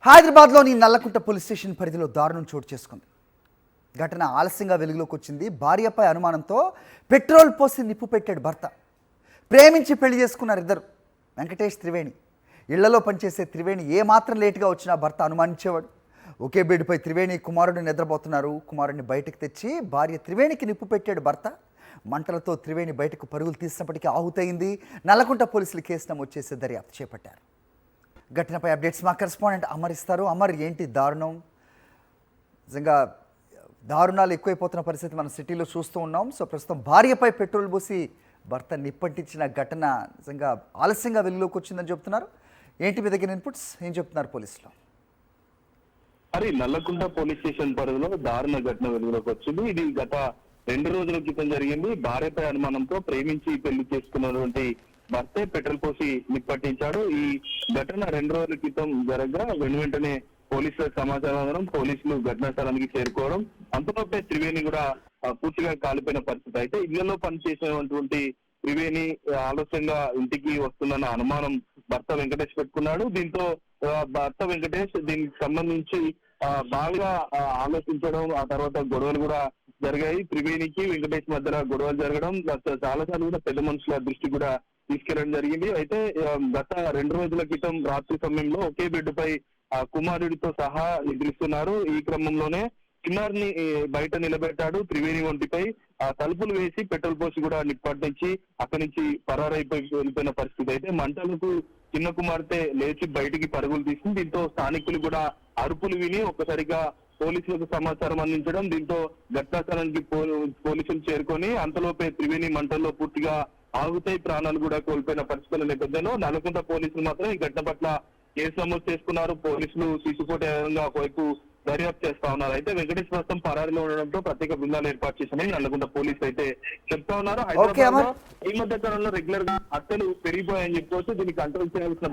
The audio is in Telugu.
హైదరాబాద్లోని నల్లకుంట పోలీస్ స్టేషన్ పరిధిలో దారుణం చోటు చేసుకుంది. ఘటన ఆలస్యంగా వెలుగులోకి వచ్చింది. భార్యపై అనుమానంతో పెట్రోల్ పోసి నిప్పు పెట్టాడు భర్త. ప్రేమించి పెళ్లి చేసుకున్నారు ఇద్దరు. వెంకటేష్, త్రివేణి. ఇళ్లలో పనిచేసే త్రివేణి ఏమాత్రం లేటుగా వచ్చినా భర్త అనుమానించేవాడు. ఒకే బెడ్పై త్రివేణి, కుమారుడు నిద్రపోతున్నారు. కుమారుడిని బయటకు తెచ్చి భార్య త్రివేణికి నిప్పు పెట్టాడు భర్త. మంటలతో త్రివేణి బయటకు పరుగులు తీసినప్పటికీ ఆహుతయింది. నల్లకుంట పోలీసులు కేసు నమోదు చేసి దర్యాప్తు చేపట్టారు. ఘటనపై అప్డేట్స్ మా కరెస్పాండెంట్ అమర్ ఇస్తారు. అమర్, ఏంటి దారుణం? నిజంగా దారుణాలు ఎక్కువైపోతున్న పరిస్థితి మనం సిటీలో చూస్తూ ఉన్నాం. సో ప్రస్తుతం భార్యపై పెట్రోల్ పోసి భర్త నిప్పంటించిన ఘటన నిజంగా ఆలస్యంగా వెలుగులోకి వచ్చిందని చెప్తున్నారు. ఏంటి మీ దగ్గర ఇన్పుట్స్? ఏం చెప్తున్నారు పోలీసులు? మరి నల్లకుంట పోలీస్ స్టేషన్ పరిధిలో దారుణ ఘటన వెలుగులోకి వచ్చింది. ఇది గత 2 రోజుల క్రితం జరిగింది. భార్యపై అనుమానంతో ప్రేమించి పెళ్లి చేసుకున్నటువంటి భర్తే పెట్రోల్ పోసి నిప్పట్టించాడు. ఈ ఘటన 2 రోజుల క్రితం జరగగా వెంటనే పోలీసులకు సమాచారం అందడం, పోలీసులు ఘటనా స్థలానికి చేరుకోవడం, అంతలోపే త్రివేణి కూడా పూర్తిగా కాలిపోయిన పరిస్థితి. అయితే ఇళ్లలో పనిచేసినటువంటి త్రివేణి ఆలస్యంగా ఇంటికి వస్తుందన్న అనుమానం భర్త వెంకటేష్ పెట్టుకున్నాడు. దీంతో భర్త వెంకటేష్ దీనికి సంబంధించి బాగా ఆలోచించడం, ఆ తర్వాత గొడవలు కూడా జరిగాయి. త్రివేణికి వెంకటేష్ మధ్య గొడవలు జరగడం చాలా సార్లు కూడా పెద్ద మనుషుల దృష్టి కూడా తీసుకెళ్లడం జరిగింది. అయితే గత 2 రోజుల క్రితం రాత్రి సమయంలో ఒకే బెడ్పై కుమారుడితో సహా నిద్రిస్తున్నారు. ఈ క్రమంలోనే చిన్నారిని బయట నిలబెట్టాడు. త్రివేణి ఒంటిపై తలుపులు వేసి పెట్రోల్ పోసి కూడా నిప్పట్టించి అక్కడి నుంచి పరారైపోయి వెళ్ళిపోయిన పరిస్థితి. అయితే మంటలకు చిన్న కుమార్తె లేచి బయటికి పరుగులు తీసింది. దీంతో స్థానికులు కూడా అరుపులు విని ఒక్కసారిగా పోలీసులకు సమాచారం అందించడం, దీంతో ఘటనాస్థలానికి పోలీసులు చేరుకొని అంతలోపే త్రివేణి మంటల్లో పూర్తిగా ఆగుతాయి, ప్రాణాలు కూడా కోల్పోయిన పరిస్థితుల నేపథ్యంలో నల్లకుంట పోలీసులు మాత్రం ఈ ఘటన పట్ల కేసు నమోదు చేసుకున్నారు. పోలీసులు సీసుపోటేగా ఒకవైపు దర్యాప్తు చేస్తా ఉన్నారు. అయితే వెంకటేష్ ప్రస్తుతం పరారీలో ఉండడంతో ప్రత్యేక బృందాలు ఏర్పాటు చేశామని నల్లకుంట పోలీసులు అయితే చెప్తా ఉన్నారు. హైదరాబాద్ లో ఈ మధ్య కాలంలో రెగ్యులర్ గా హత్యలు పెరిగిపోయాయని చెప్పుకోవచ్చు. దీన్ని కంట్రోల్ చేయాల్సిన